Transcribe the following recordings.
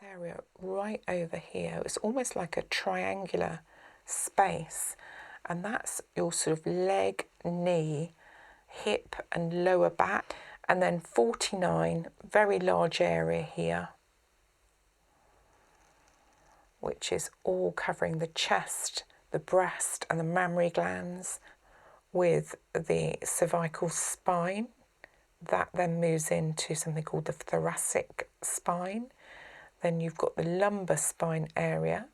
area right over here, it's almost like a triangular space, and that's your sort of leg, knee, hip and lower back. And then 49, very large area here, which is all covering the chest, the breast and the mammary glands, with the cervical spine. That then moves into something called the thoracic spine. Then you've got the lumbar spine area,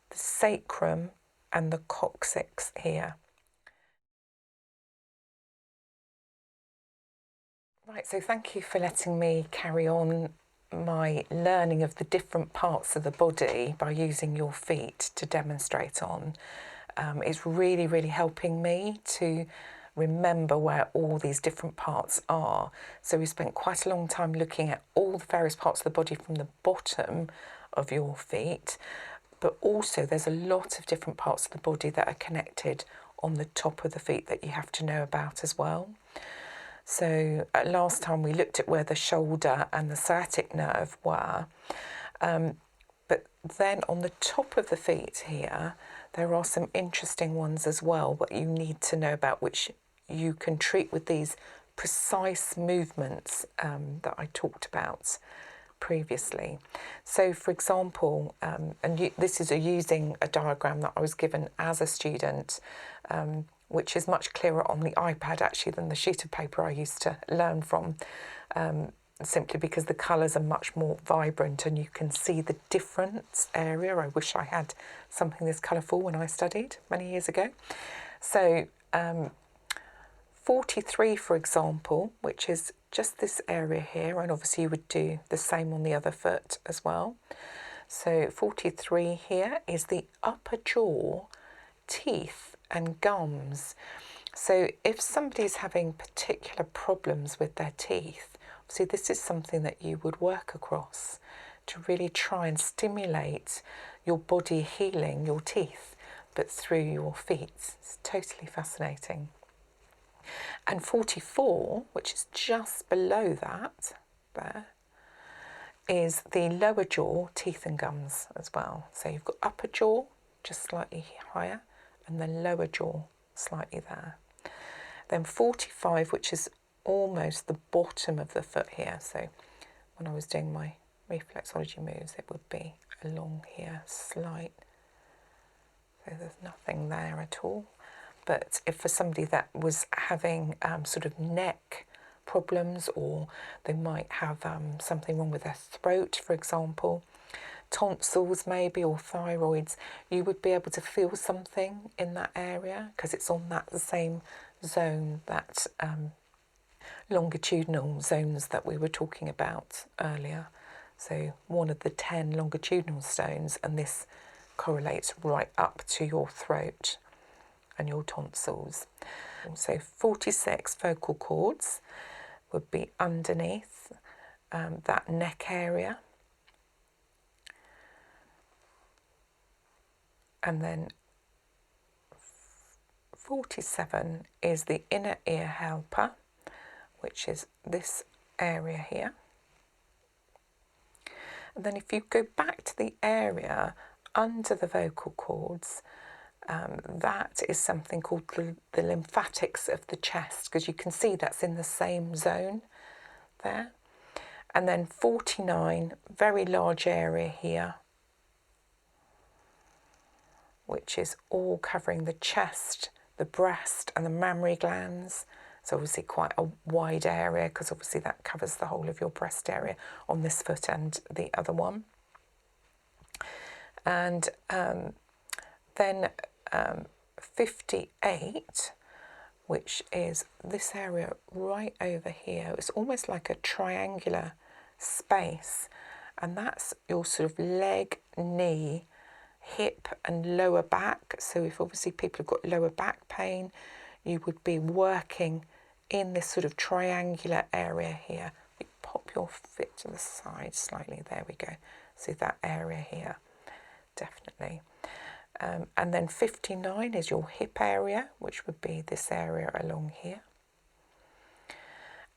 the sacrum and the coccyx here. Right, so thank you for letting me carry on my learning of the different parts of the body by using your feet to demonstrate on. It's really, really helping me to remember where all these different parts are. So we spent quite a long time looking at all the various parts of the body from the bottom of your feet, but also there's a lot of different parts of the body that are connected on the top of the feet that you have to know about as well. So last time we looked at where the shoulder and the sciatic nerve were, but then on the top of the feet here, there are some interesting ones as well that you need to know about, which you can treat with these precise movements that I talked about previously. So for example, this is using a diagram that I was given as a student, which is much clearer on the iPad actually than the sheet of paper I used to learn from, simply because the colours are much more vibrant and you can see the difference area. I wish I had something this colourful when I studied many years ago. So 43, for example, which is just this area here, and obviously you would do the same on the other foot as well. So 43 here is the upper jaw, teeth and gums. So if somebody's having particular problems with their teeth, obviously this is something that you would work across to really try and stimulate your body healing your teeth, but through your feet. It's totally fascinating. And 44, which is just below that, there, is the lower jaw, teeth and gums as well. So you've got upper jaw, just slightly higher, and then lower jaw, slightly there. Then 45, which is almost the bottom of the foot here. So when I was doing my reflexology moves, it would be along here, slight. So there's nothing there at all. But if for somebody that was having sort of neck problems, or they might have something wrong with their throat, for example, tonsils maybe, or thyroids, you would be able to feel something in that area because it's on that same zone, that longitudinal zones that we were talking about earlier. So one of the 10 longitudinal stones, and this correlates right up to your throat and your tonsils. So 46 vocal cords would be underneath that neck area. And then 47 is the inner ear helper, which is this area here. And then if you go back to the area under the vocal cords, that is something called the lymphatics of the chest, because you can see that's in the same zone there. And then 49, very large area here, which is all covering the chest, the breast and the mammary glands. So obviously quite a wide area, because obviously that covers the whole of your breast area on this foot and the other one. And then 58, which is this area right over here. It's almost like a triangular space, and that's your sort of leg, knee, hip and lower back. So if obviously people have got lower back pain, you would be working in this sort of triangular area here. You pop your foot to the side slightly, there we go. See that area here, definitely. And then 59 is your hip area, which would be this area along here.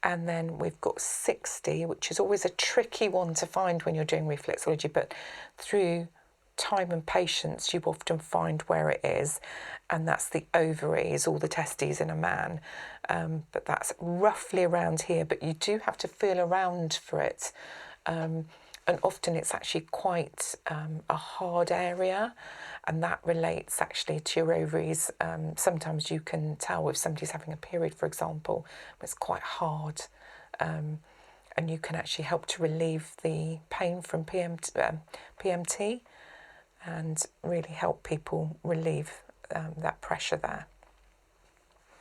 And then we've got 60, which is always a tricky one to find when you're doing reflexology, but through time and patience you often find where it is, and that's the ovaries, all the testes in a man. But that's roughly around here, but you do have to feel around for it. And often it's actually quite a hard area, and that relates actually to your ovaries. Sometimes you can tell if somebody's having a period, for example, it's quite hard, and you can actually help to relieve the pain from PMT and really help people relieve that pressure there.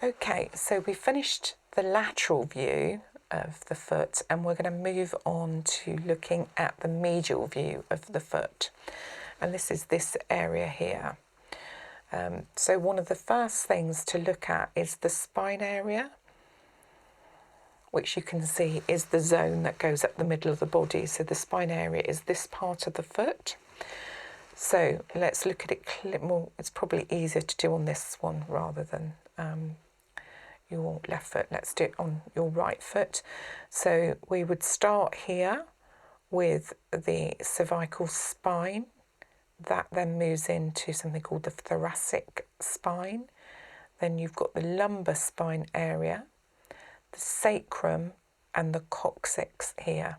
Okay, so we finished the lateral view of the foot, and we're going to move on to looking at the medial view of the foot, and this is this area here. So one of the first things to look at is the spine area, which you can see is the zone that goes up the middle of the body. So the spine area is this part of the foot. So let's look at it more. It's probably easier to do on this one rather than your left foot. Let's do it on your right foot. So we would start here with the cervical spine. That then moves into something called the thoracic spine. Then you've got the lumbar spine area, the sacrum and the coccyx here.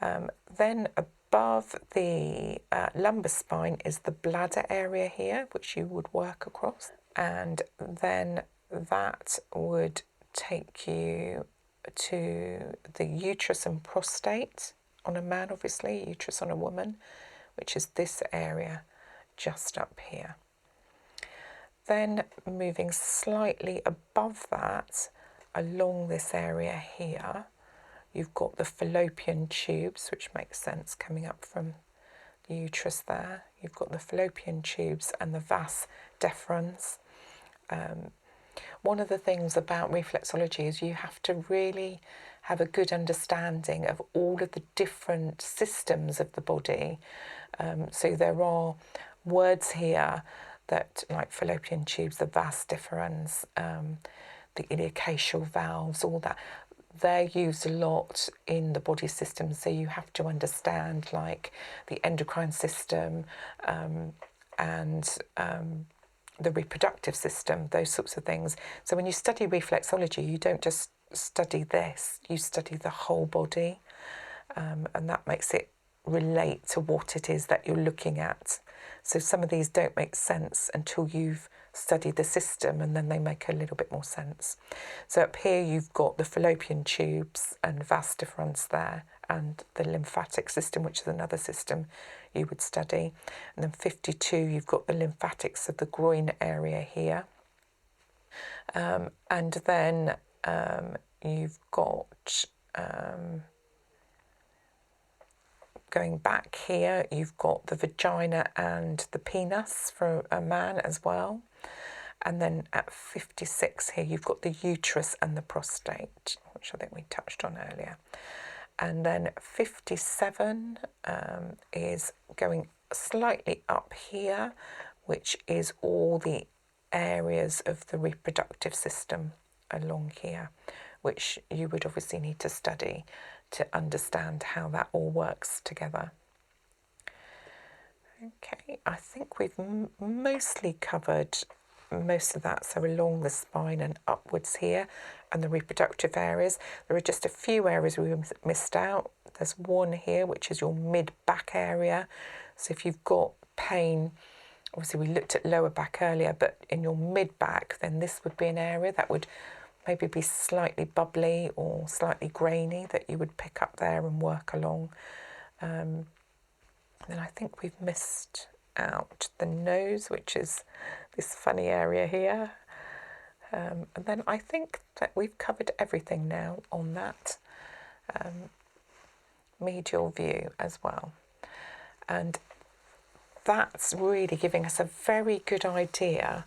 Then above the lumbar spine is the bladder area here, which you would work across. And then that would take you to the uterus and prostate on a man, obviously, uterus on a woman, which is this area just up here. Then moving slightly above that, along this area here, you've got the fallopian tubes, which makes sense coming up from the uterus there. You've got the fallopian tubes and the vas deferens. One of the things about reflexology is you have to really have a good understanding of all of the different systems of the body. So there are words here that, like fallopian tubes, the vas deferens, the iliacacial valves, all that, they're used a lot in the body system. So you have to understand like the endocrine system and the reproductive system, those sorts of things. So when you study reflexology, you don't just study this, you study the whole body, and that makes it relate to what it is that you're looking at. So some of these don't make sense until you've studied the system, and then they make a little bit more sense. So up here you've got the fallopian tubes and vas deferens there, and the lymphatic system, which is another system you would study. And then 52, you've got the lymphatics of the groin area here. And then you've got, going back here, you've got the vagina and the penis for a man as well. And then at 56 here, you've got the uterus and the prostate, which I think we touched on earlier. And then 57 is going slightly up here, which is all the areas of the reproductive system along here, which you would obviously need to study to understand how that all works together. Okay, I think we've mostly covered most of that, so along the spine and upwards here, and the reproductive areas. There are just a few areas we missed out. There's one here, which is your mid-back area. So if you've got pain, obviously we looked at lower back earlier, but in your mid-back, then this would be an area that would maybe be slightly bubbly or slightly grainy that you would pick up there and work along. Then I think we've missed out the nose, which is this funny area here. And then I think that we've covered everything now on that medial view as well. And that's really giving us a very good idea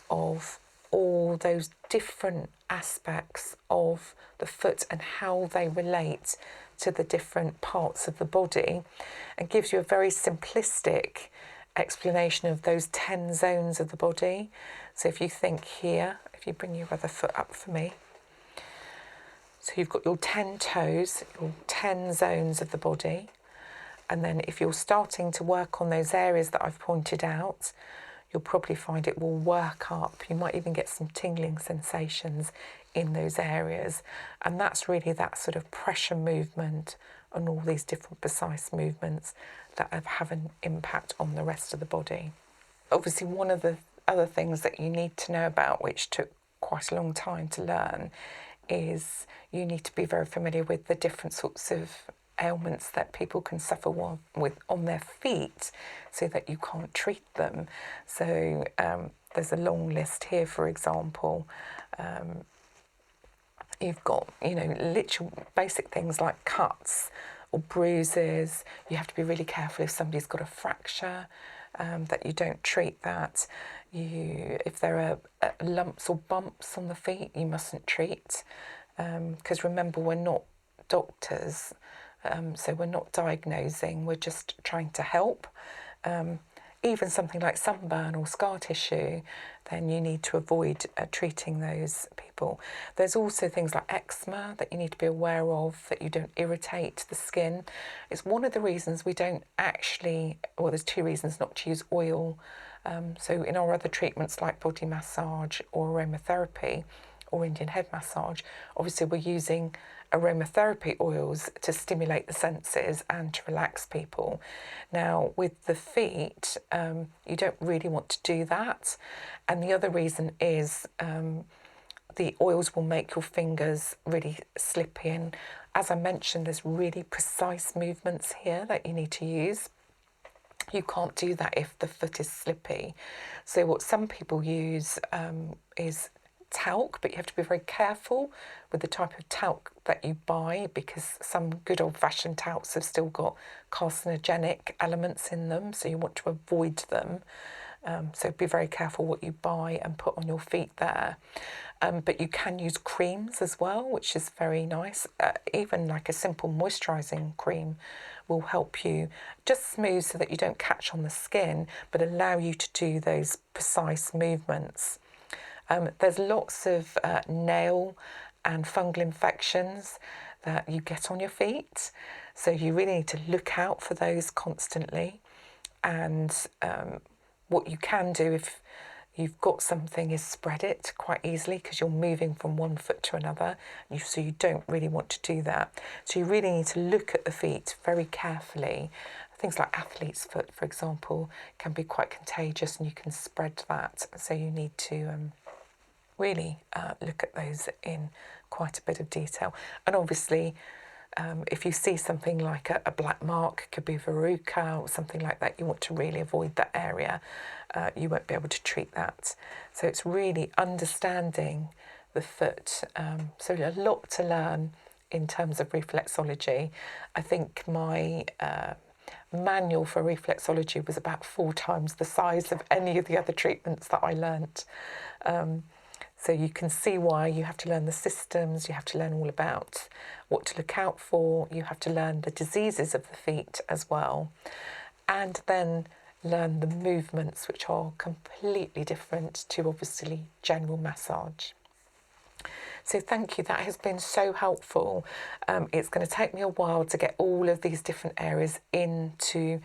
of all those different aspects of the foot and how they relate to the different parts of the body, and gives you a very simplistic explanation of those 10 zones of the body. So if you think here, if you bring your other foot up for me, So you've got your 10 toes, your 10 zones of the body. And then if you're starting to work on those areas that I've pointed out, you'll probably find it will work up. You might even get some tingling sensations in those areas. And that's really that sort of pressure movement and all these different precise movements that have an impact on the rest of the body. Obviously, one of the other things that you need to know about, which took quite a long time to learn, is you need to be very familiar with the different sorts of ailments that people can suffer with on their feet, so that you can't treat them. So there's a long list here, for example. You've got, literal basic things like cuts or bruises. You have to be really careful if somebody's got a fracture, that you don't treat that. If there are lumps or bumps on the feet, you mustn't treat, because remember, we're not doctors, so we're not diagnosing, we're just trying to help. Even something like sunburn or scar tissue, then you need to avoid treating those people. There's also things like eczema that you need to be aware of, that you don't irritate the skin. It's one of the reasons we don't actually, well, there's two reasons not to use oil. So in our other treatments like body massage or aromatherapy or Indian head massage, obviously we're using aromatherapy oils to stimulate the senses and to relax people. Now, with the feet, you don't really want to do that. And the other reason is the oils will make your fingers really slippy. And as I mentioned, there's really precise movements here that you need to use. You can't do that if the foot is slippy. So what some people use is talc, but you have to be very careful with the type of talc that you buy, because some good old-fashioned talcs have still got carcinogenic elements in them, so you want to avoid them. So be very careful what you buy and put on your feet there. But you can use creams as well, which is very nice. Even like a simple moisturising cream will help you just smooth so that you don't catch on the skin, but allow you to do those precise movements. There's lots of nail and fungal infections that you get on your feet, so you really need to look out for those constantly. And what you can do if you've got something is spread it quite easily, because you're moving from one foot to another, so you don't really want to do that. So you really need to look at the feet very carefully. Things like athlete's foot, for example, can be quite contagious and you can spread that, so you need to really look at those in quite a bit of detail. And obviously, if you see something like a black mark, could be verruca or something like that, you want to really avoid that area. You won't be able to treat that. So it's really understanding the foot. So a lot to learn in terms of reflexology. I think my manual for reflexology was about 4 times the size of any of the other treatments that I learnt. So you can see why you have to learn the systems, you have to learn all about what to look out for, you have to learn the diseases of the feet as well, and then learn the movements, which are completely different to obviously general massage. So thank you, that has been so helpful. It's going to take me a while to get all of these different areas into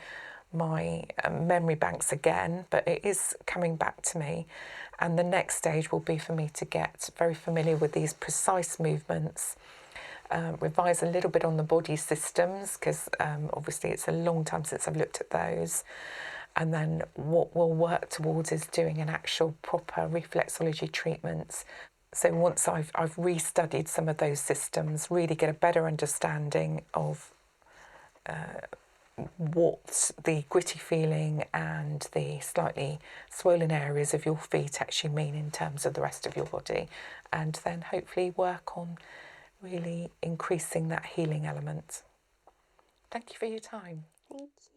my memory banks again, but it is coming back to me. And the next stage will be for me to get very familiar with these precise movements, revise a little bit on the body systems, because obviously it's a long time since I've looked at those. And then what we'll work towards is doing an actual proper reflexology treatment. So once I've restudied some of those systems, really get a better understanding of what the gritty feeling and the slightly swollen areas of your feet actually mean in terms of the rest of your body, and then hopefully work on really increasing that healing element. Thank you for your time. Thank you.